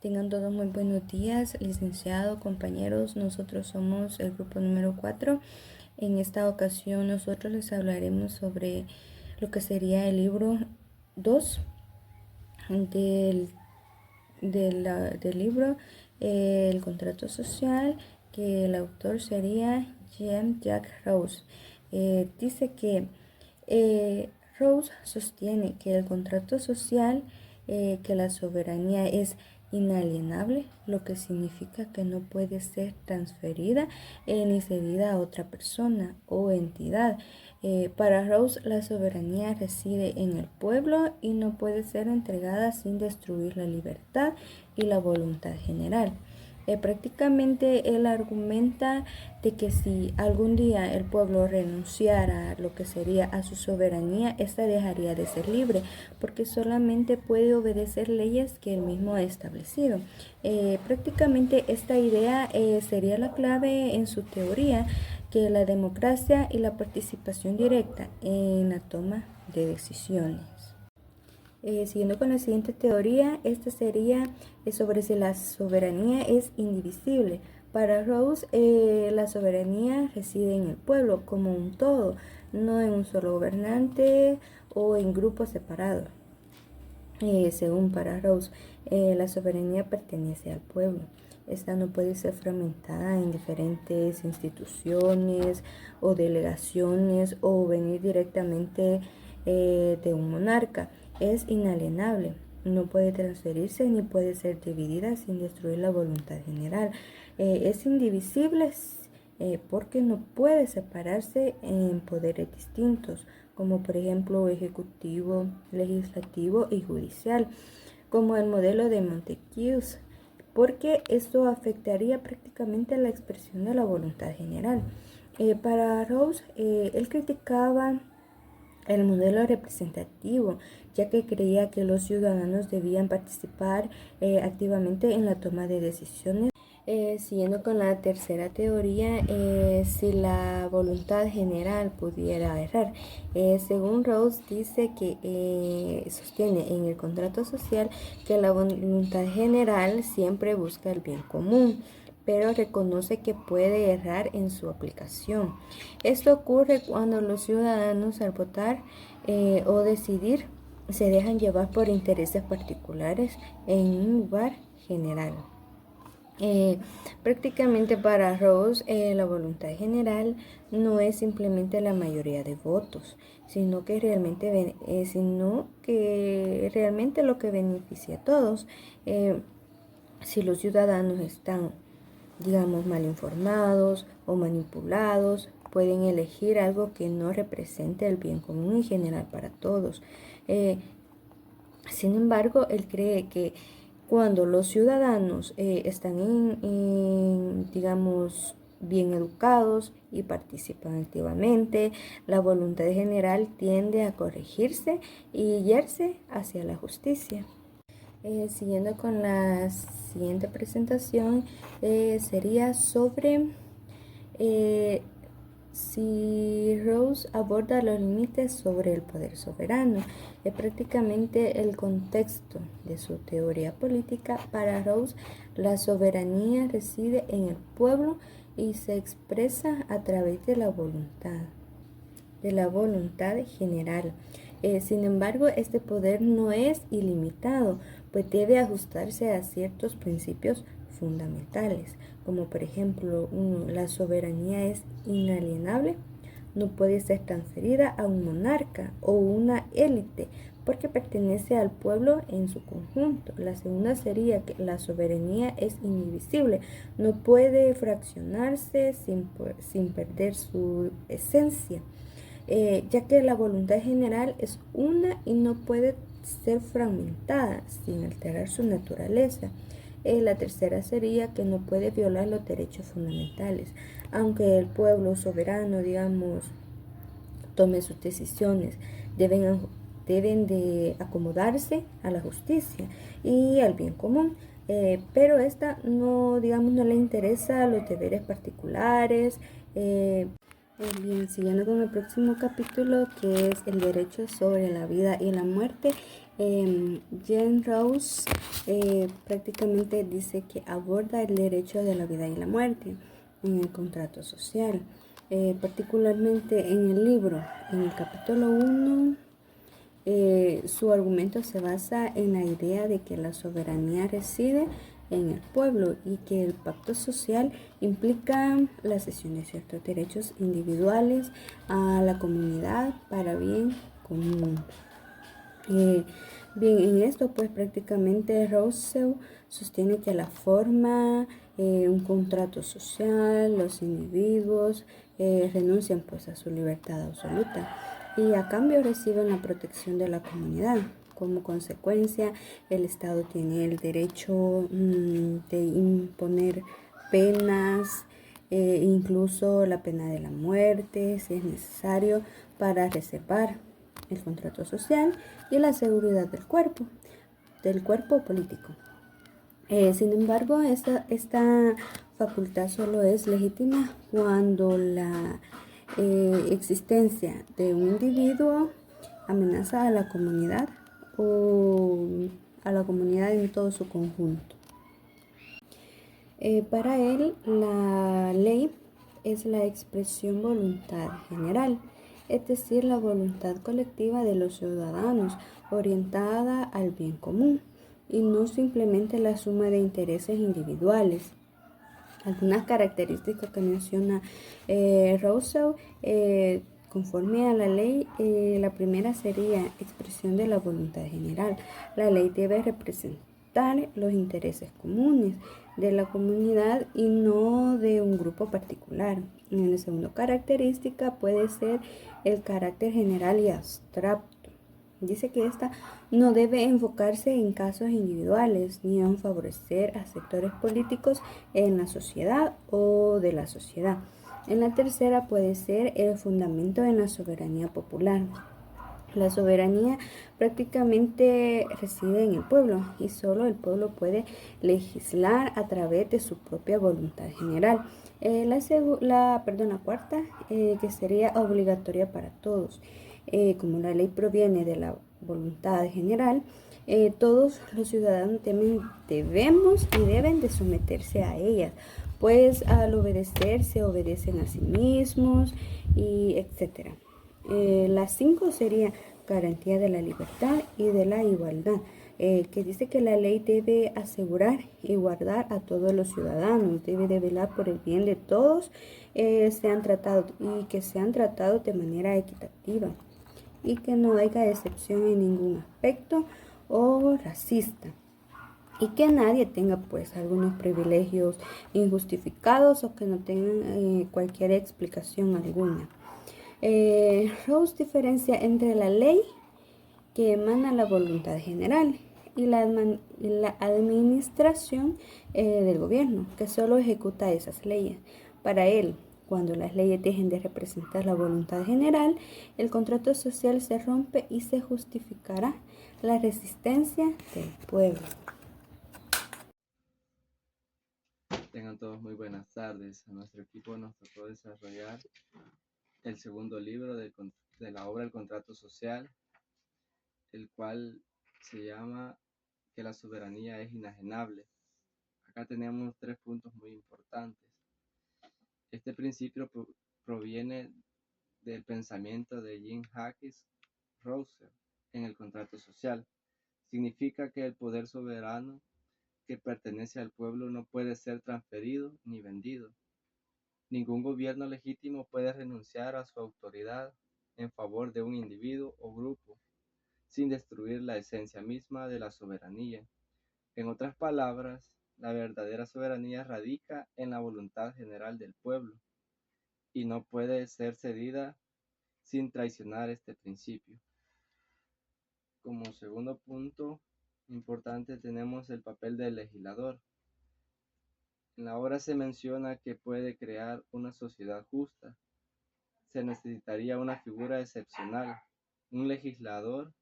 Tengan todos muy buenos días, licenciado, compañeros. Nosotros somos el grupo número 4. En esta ocasión nosotros les hablaremos sobre lo que sería el libro 2 del libro El contrato social, que el autor sería Jean-Jacques Rousseau. Dice que Rousseau sostiene que el contrato social, que la soberanía es inalienable, lo que significa que no puede ser transferida ni cedida a otra persona o entidad. Para Rousseau, la soberanía reside en el pueblo y no puede ser entregada sin destruir la libertad y la voluntad general. Prácticamente él argumenta de que si algún día el pueblo renunciara a lo que sería a su soberanía, ésta dejaría de ser libre, porque solamente puede obedecer leyes que él mismo ha establecido. Prácticamente esta idea sería la clave en su teoría, que la democracia y la participación directa en la toma de decisiones. Siguiendo con la siguiente teoría, esta sería sobre si la soberanía es indivisible. Para Rousseau, la soberanía reside en el pueblo como un todo, no en un solo gobernante o en grupos separados. Según para Rousseau, la soberanía pertenece al pueblo. Esta no puede ser fragmentada en diferentes instituciones o delegaciones o venir directamente de un monarca. Es inalienable, no puede transferirse ni puede ser dividida sin destruir la voluntad general. Es indivisible porque no puede separarse en poderes distintos, como por ejemplo ejecutivo, legislativo y judicial, como el modelo de Montesquieu, porque esto afectaría prácticamente a la expresión de la voluntad general. Para Rousseau, él criticaba el modelo representativo, ya que creía que los ciudadanos debían participar activamente en la toma de decisiones. Siguiendo con la tercera teoría, si la voluntad general pudiera errar. Según Rousseau, dice que sostiene en el contrato social que la voluntad general siempre busca el bien común, pero reconoce que puede errar en su aplicación. Esto ocurre cuando los ciudadanos al votar o decidir se dejan llevar por intereses particulares en un lugar general. Prácticamente para Rousseau, la voluntad general no es simplemente la mayoría de votos, sino que realmente lo que beneficia a todos. Si los ciudadanos están, digamos, mal informados o manipulados, pueden elegir algo que no represente el bien común y general para todos. Sin embargo, él cree que cuando los ciudadanos están digamos, bien educados y participan activamente, la voluntad general tiende a corregirse y guiarse hacia la justicia. Siguiendo con la siguiente presentación, sería sobre si Rousseau aborda los límites sobre el poder soberano. Es prácticamente el contexto de su teoría política. Para Rousseau, la soberanía reside en el pueblo y se expresa a través de la voluntad general. Sin embargo, este poder no es ilimitado, pues debe ajustarse a ciertos principios fundamentales, como por ejemplo, la soberanía es inalienable, no puede ser transferida a un monarca o una élite, porque pertenece al pueblo en su conjunto. La segunda sería que la soberanía es indivisible, no puede fraccionarse sin perder su esencia. Ya que la voluntad general es una y no puede ser fragmentada sin alterar su naturaleza. La tercera sería que no puede violar los derechos fundamentales, aunque el pueblo soberano, digamos, tome sus decisiones, deben de acomodarse a la justicia y al bien común. Pero esta no, digamos, no le interesa los deberes particulares, Bien, siguiendo con el próximo capítulo, que es el derecho sobre la vida y la muerte, Jean Rawls prácticamente dice que aborda el derecho de la vida y la muerte en el contrato social. Particularmente en el libro, en el capítulo 1, su argumento se basa en la idea de que la soberanía reside en el pueblo y que el pacto social implica la cesión de ciertos derechos individuales a la comunidad para bien común. Bien, en esto pues prácticamente Rousseau sostiene que la forma un contrato social, los individuos renuncian pues a su libertad absoluta y a cambio reciben la protección de la comunidad. Como consecuencia, el Estado tiene el derecho de imponer penas, incluso la pena de la muerte, si es necesario, para reservar el contrato social y la seguridad del cuerpo político. Sin embargo, esta facultad solo es legítima cuando la existencia de un individuo amenaza a la comunidad o a la comunidad en todo su conjunto. Para él, la ley es la expresión voluntad general, es decir, la voluntad colectiva de los ciudadanos orientada al bien común y no simplemente la suma de intereses individuales. Algunas características que menciona Rousseau conforme a la ley, la primera sería expresión de la voluntad general. La ley debe representar los intereses comunes de la comunidad y no de un grupo particular. En la segunda característica puede ser el carácter general y abstracto. Dice que esta no debe enfocarse en casos individuales ni en favorecer a sectores políticos en la sociedad o de la sociedad. En la tercera puede ser el fundamento en la soberanía popular. La soberanía prácticamente reside en el pueblo y solo el pueblo puede legislar a través de su propia voluntad general. La cuarta, que sería obligatoria para todos. Como la ley proviene de la voluntad general, todos los ciudadanos debemos y deben de someterse a ellas, pues al obedecer se obedecen a sí mismos y etcétera. Las 5 sería garantía de la libertad y de la igualdad, que dice que la ley debe asegurar y guardar a todos los ciudadanos, debe de velar por el bien de todos, sean tratados y que sean tratados de manera equitativa y que no haya excepción en ningún aspecto o racista y que nadie tenga pues algunos privilegios injustificados o que no tengan cualquier explicación alguna. Rawls diferencia entre la ley que emana la voluntad general y la administración del gobierno, que solo ejecuta esas leyes. Para él, cuando las leyes dejen de representar la voluntad general, el contrato social se rompe y se justificará la resistencia del pueblo. Tengan todos muy buenas tardes. A nuestro equipo nos tocó desarrollar el segundo libro de la obra El Contrato Social, el cual se llama Que la soberanía es inajenable. Acá tenemos 3 puntos muy importantes. Este principio proviene del pensamiento de Jean-Jacques Rousseau en el contrato social. Significa que el poder soberano que pertenece al pueblo no puede ser transferido ni vendido. Ningún gobierno legítimo puede renunciar a su autoridad en favor de un individuo o grupo, sin destruir la esencia misma de la soberanía. En otras palabras, la verdadera soberanía radica en la voluntad general del pueblo y no puede ser cedida sin traicionar este principio. Como segundo punto importante tenemos el papel del legislador. En la obra se menciona que puede crear una sociedad justa. Se necesitaría una figura excepcional, un legislador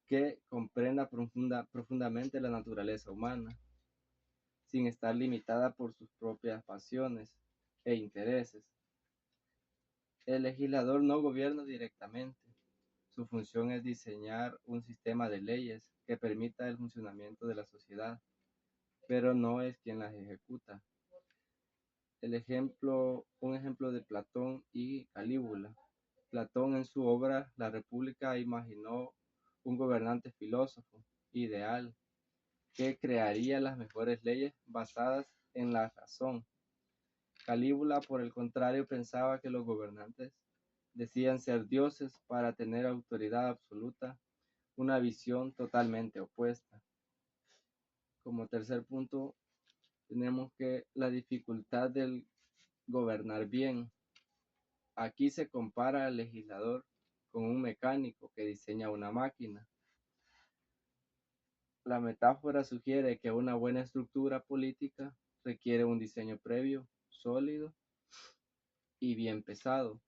que comprenda profundamente la naturaleza humana, sin estar limitada por sus propias pasiones e intereses. El legislador no gobierna directamente. Su función es diseñar un sistema de leyes que permita el funcionamiento de la sociedad, pero no es quien las ejecuta. Un ejemplo de Platón y Calígula. Platón en su obra La República imaginó un gobernante filósofo, ideal, que crearía las mejores leyes basadas en la razón. Calígula, por el contrario, pensaba que los gobernantes decían ser dioses para tener autoridad absoluta, una visión totalmente opuesta. Como tercer punto, tenemos que la dificultad del gobernar bien. Aquí se compara al legislador con un mecánico que diseña una máquina. La metáfora sugiere que una buena estructura política requiere un diseño previo, sólido y bien pesado,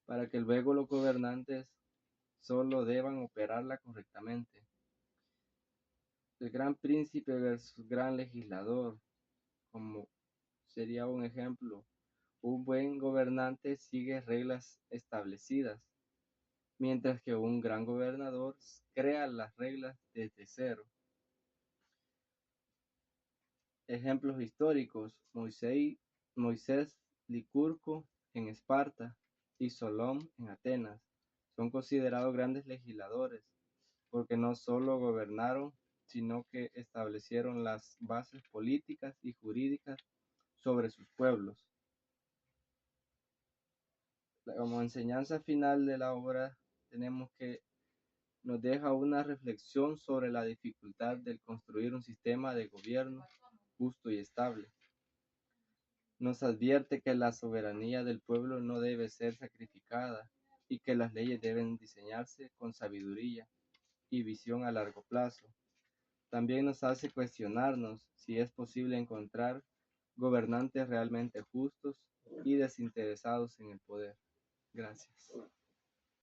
para que luego los gobernantes solo deban operarla correctamente. El gran príncipe versus gran legislador, como sería un ejemplo. Un buen gobernante sigue reglas establecidas, mientras que un gran gobernador crea las reglas desde cero. Ejemplos históricos: Moisés Licurgo en Esparta y Solón en Atenas son considerados grandes legisladores, porque no solo gobernaron, sino que establecieron las bases políticas y jurídicas sobre sus pueblos. Como enseñanza final de la obra, tenemos que nos deja una reflexión sobre la dificultad de construir un sistema de gobierno justo y estable. Nos advierte que la soberanía del pueblo no debe ser sacrificada y que las leyes deben diseñarse con sabiduría y visión a largo plazo. También nos hace cuestionarnos si es posible encontrar gobernantes realmente justos y desinteresados en el poder. Gracias.